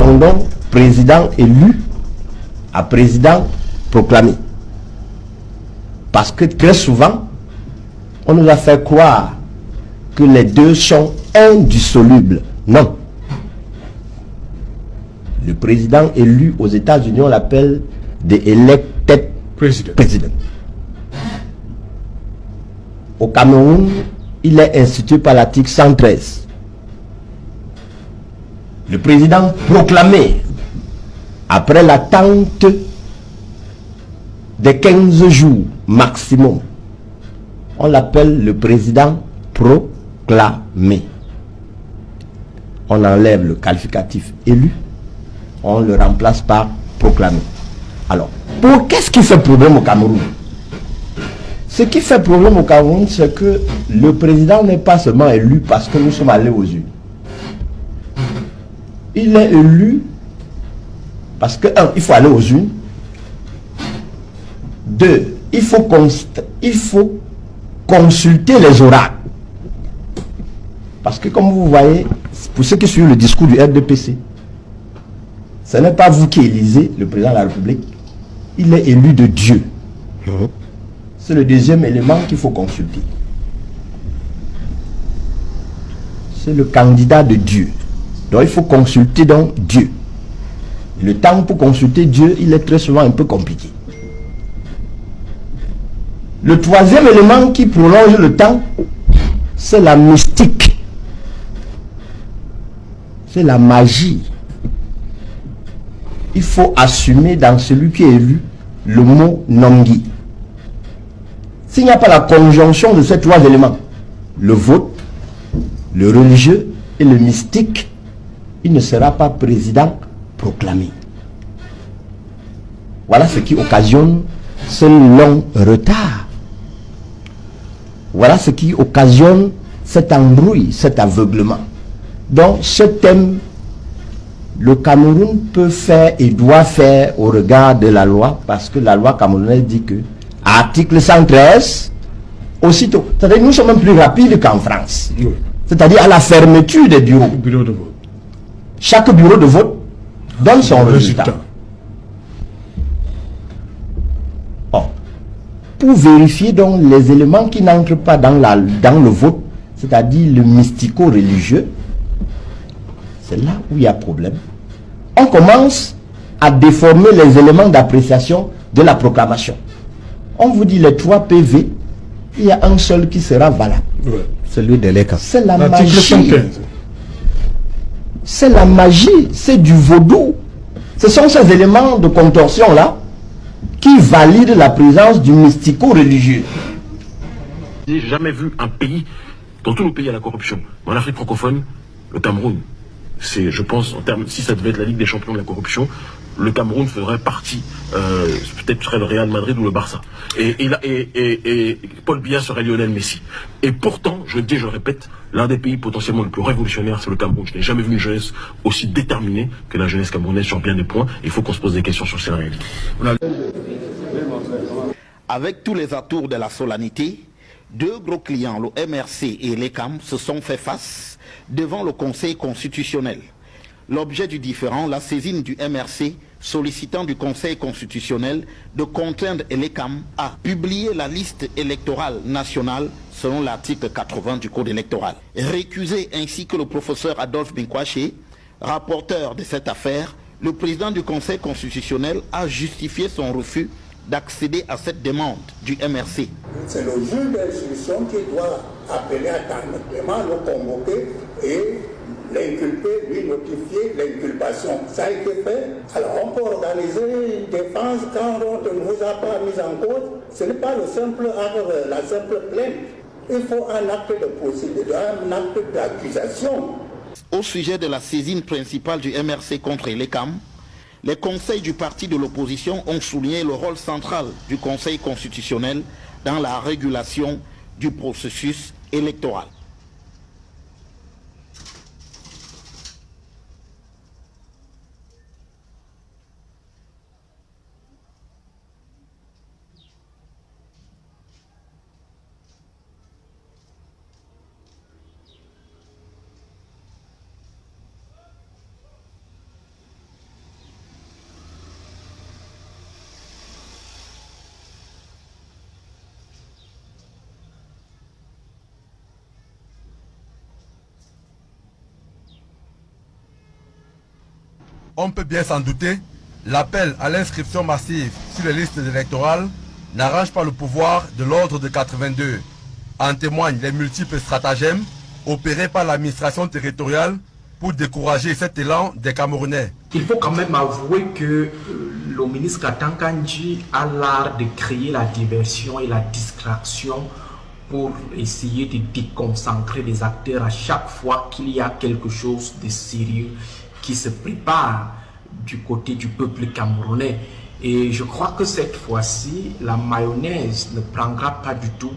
répondons président élu à président proclamé. Parce que très souvent, on nous a fait croire que les deux sont indissolubles. Non. Le président élu aux États-Unis, on l'appelle the elected president. Au Cameroun, il est institué par l'article 113. Le président proclamé, après l'attente des 15 jours maximum, on l'appelle le président proclamé. On enlève le qualificatif élu, on le remplace par proclamé. Alors, qu'est-ce qui fait problème au Cameroun? Ce qui fait problème au Cameroun, c'est que le président n'est pas seulement élu parce que nous sommes allés aux urnes. Il est élu parce que, un, il faut aller aux urnes. Deux, il faut consulter les oracles. Parce que comme vous voyez, pour ceux qui suivent le discours du RDPC, ce n'est pas vous qui élisez le président de la République. Il est élu de Dieu. C'est le deuxième élément qu'il faut consulter. C'est le candidat de Dieu. Donc il faut consulter donc Dieu. Le temps pour consulter Dieu, il est très souvent un peu compliqué. Le troisième élément qui prolonge le temps, c'est la mystique. C'est la magie. Il faut assumer dans celui qui est élu le mot Nongi. S'il n'y a pas la conjonction de ces trois éléments, le vote, le religieux et le mystique, il ne sera pas président proclamé. Voilà ce qui occasionne ce long retard. Voilà ce qui occasionne cette embrouille, cet aveuglement. Donc ce thème, le Cameroun peut faire et doit faire au regard de la loi, parce que la loi camerounaise dit que, article 113, aussitôt, c'est-à-dire nous sommes même plus rapides qu'en France. Oui. C'est-à-dire à la fermeture des bureaux. Bureau de vote. Chaque bureau de vote donne son résultat. Or, pour vérifier donc les éléments qui n'entrent pas dans le vote, c'est-à-dire le mystico-religieux, c'est là où il y a problème. On commence à déformer les éléments d'appréciation de la proclamation. On vous dit les 3 PV, il y a un seul qui sera valable. Ouais. Celui de l'ECA. C'est la magie. C'est la magie, c'est du vaudou. Ce sont ces éléments de contorsion-là qui valident la présence du mystico-religieux. J'ai jamais vu un pays, dans tous nos pays, à la corruption. En Afrique francophone, le Cameroun, c'est, je pense, en termes, si ça devait être la Ligue des champions de la corruption, le Cameroun ferait partie, peut-être serait le Real Madrid ou le Barça. Et Paul Biya serait Lionel Messi. Et pourtant, je le dis, je le répète, l'un des pays potentiellement le plus révolutionnaire, c'est le Cameroun. Je n'ai jamais vu une jeunesse aussi déterminée que la jeunesse camerounaise sur bien des points. Il faut qu'on se pose des questions sur ces réalités. Avec tous les atours de la solennité, 2 gros clients, le MRC et l'ECAM, se sont fait face devant le Conseil constitutionnel. L'objet du différend, la saisine du MRC sollicitant du Conseil constitutionnel de contraindre l'ECAM à publier la liste électorale nationale selon l'article 80 du Code électoral. Récusé ainsi que le professeur Adolphe Binkwaché, rapporteur de cette affaire, le président du Conseil constitutionnel a justifié son refus d'accéder à cette demande du MRC. C'est le juge d'instruction qui doit appeler attendrement, le convoquer et l'inculper, lui notifier l'inculpation. Ça a été fait. Alors on peut organiser une défense quand on ne nous a pas mis en cause. Ce n'est pas le simple acte, la simple plainte. Il faut un acte de procédure, un acte d'accusation. Au sujet de la saisine principale du MRC contre l'ECAM, les conseils du parti de l'opposition ont souligné le rôle central du Conseil constitutionnel dans la régulation du processus électoral. On peut bien s'en douter, l'appel à l'inscription massive sur les listes électorales n'arrange pas le pouvoir de l'ordre de 82. En témoignent les multiples stratagèmes opérés par l'administration territoriale pour décourager cet élan des Camerounais. Il faut quand même avouer que le ministre Katankandji a l'art de créer la diversion et la distraction pour essayer de déconcentrer les acteurs à chaque fois qu'il y a quelque chose de sérieux qui se prépare du côté du peuple camerounais. Et je crois que cette fois-ci, la mayonnaise ne prendra pas du tout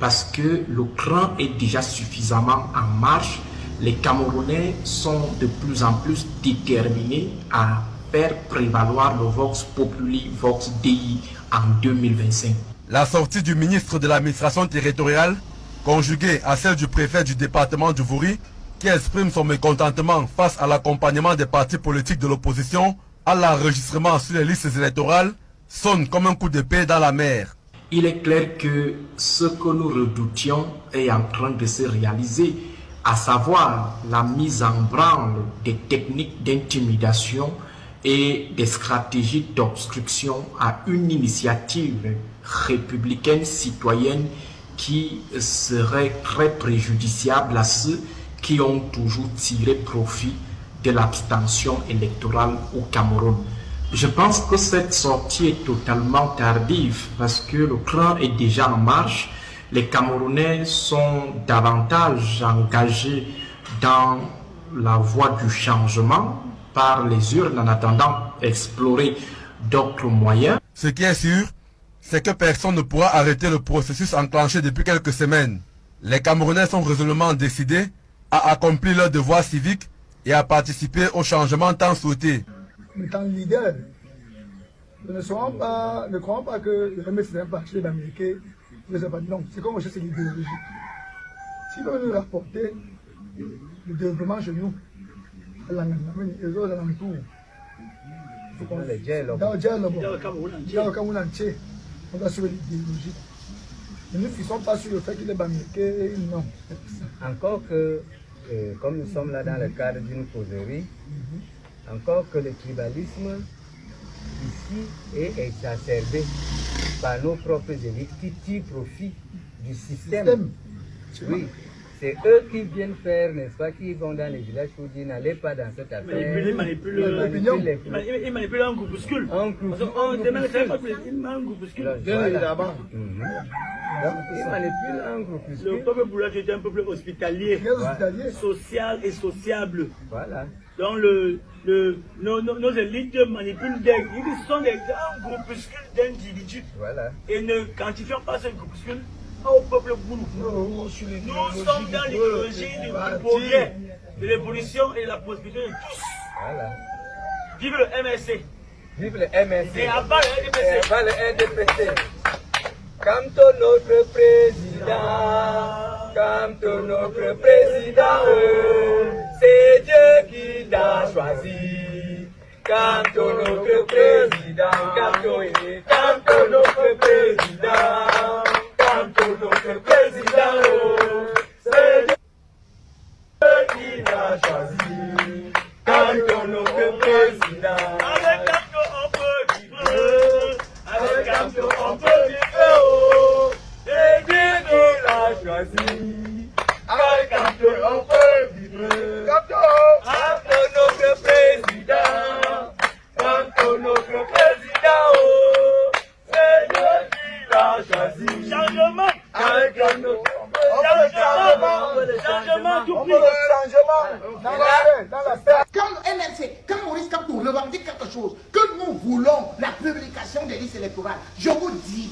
parce que le cran est déjà suffisamment en marche. Les Camerounais sont de plus en plus déterminés à faire prévaloir le Vox Populi, Vox Dei en 2025. La sortie du ministre de l'administration territoriale, conjuguée à celle du préfet du département du Vouri, qui exprime son mécontentement face à l'accompagnement des partis politiques de l'opposition à l'enregistrement sur les listes électorales, sonne comme un coup d'épée dans la mer. Il est clair que ce que nous redoutions est en train de se réaliser, à savoir la mise en branle des techniques d'intimidation et des stratégies d'obstruction à une initiative républicaine citoyenne qui serait très préjudiciable à ceux qui ont toujours tiré profit de l'abstention électorale au Cameroun. Je pense que cette sortie est totalement tardive parce que le cran est déjà en marche. Les Camerounais sont davantage engagés dans la voie du changement par les urnes en attendant d'explorer d'autres moyens. Ce qui est sûr, c'est que personne ne pourra arrêter le processus enclenché depuis quelques semaines. Les Camerounais sont résolument décidés à accomplir leur devoir civique et à participer au changement tant souhaité. Étant leader, ne croyons pas que le remède c'est un parti d'Américain. Non, c'est comme c'est l'idéologie. Si nous nous rapporter le développement chez nous, les autres alentours, dans le Cameroun entier, on doit suivre l'idéologie. Ne nous fixons pas sur le fait qu'il est américain, non. Encore que, comme nous sommes là dans le cadre d'une causerie, encore que le tribalisme ici est exacerbé par nos propres élites qui tirent profit du système. Oui, c'est eux qui viennent faire, n'est-ce pas, qui vont dans les villages pour dire n'allez pas dans cette affaire. Ils manipulent un groupuscule. Un groupuscule. Ils manipulent un groupuscule. Le peuple boulage est un peuple hospitalier, social et sociable. Voilà. Donc nos élites manipulent ils sont un groupuscule d'individus. Voilà. Et ne quantifions pas ce groupuscule au peuple boulou. Nous sommes dans l'idéologie du progrès, de l'évolution et de la prospérité de tous. Voilà. Vive le MSC. Vive le MSC. Et abat le NDPC. Et abat le NDPC. Canto notre président, canto notre président, c'est Dieu qui l'a choisi. Canto notre président, canto notre président, canto notre président, c'est Dieu qui l'a choisi. Canto notre président. Avec canto on peut vivre, avec canto on peut vivre. C'est Dieu qui l'a choisi. Avec canto on peut vivre. Canto notre président. Canto notre président. C'est Dieu qui l'a choisi. Changement. Avec canto. Changement tout plus. Quand MNC, quand Maurice Kamto revendique quelque chose, que nous voulons la publication des listes électorales, je vous dis,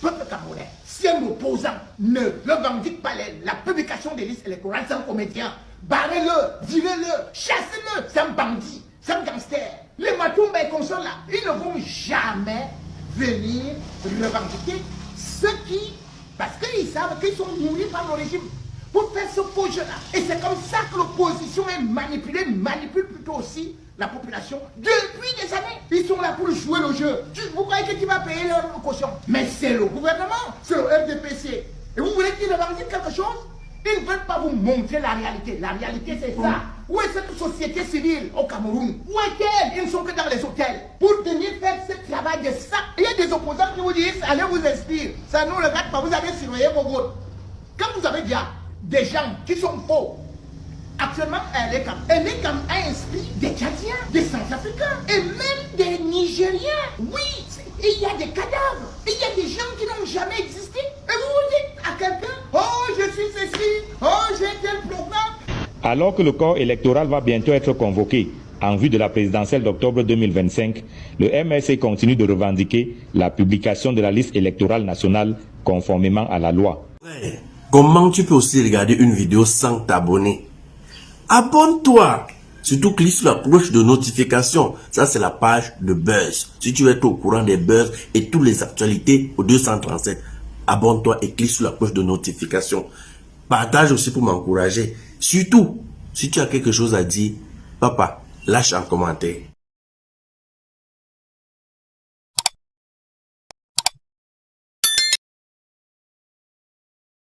peuple camerounais, si un opposant ne revendique pas la publication des listes électorales, c'est un comédien. Barrez-le, virez-le, chassez-le, c'est un bandit, c'est un gangster. Les Matumba et consorts là, ils ne vont jamais venir revendiquer ce qui, parce qu'ils savent qu'ils sont nourris par le régime pour faire ce faux jeu là. Et c'est comme ça que l'opposition est manipulée, manipule plutôt aussi la population depuis des années. Ils sont là pour jouer le jeu. Vous croyez que qui va payer leur caution? Mais c'est le gouvernement, c'est le RDPC. Et vous voulez qu'ils revendiquent quelque chose? Ils ne veulent pas vous montrer la réalité. La réalité c'est ça. Où est cette société civile au Cameroun? Où est-elle? Ils ne sont que dans les hôtels. Pour venir faire ce travail de ça, il y a des opposants qui vous disent, allez vous inspirer. Ça ne nous regarde pas, vous avez surveillé vos votes. Quand vous avez déjà des gens qui sont faux, actuellement, Elekam a inscrit des Tchadiens, des Centrafricains et même des Nigériens. Oui, il y a des cadavres, il y a des gens qui n'ont jamais existé. Et vous vous dites à quelqu'un, oh je suis ceci, oh j'ai tel programme. Alors que le corps électoral va bientôt être convoqué en vue de la présidentielle d'octobre 2025, le MRC continue de revendiquer la publication de la liste électorale nationale conformément à la loi. Ouais. Comment tu peux aussi regarder une vidéo sans t'abonner? Abonne-toi! Surtout clique sur la cloche de notification. Ça, c'est la page de Buzz. Si tu veux être au courant des buzz et toutes les actualités au 237, abonne-toi et clique sur la cloche de notification. Partage aussi pour m'encourager. Surtout, si tu as quelque chose à dire, papa, lâche un commentaire.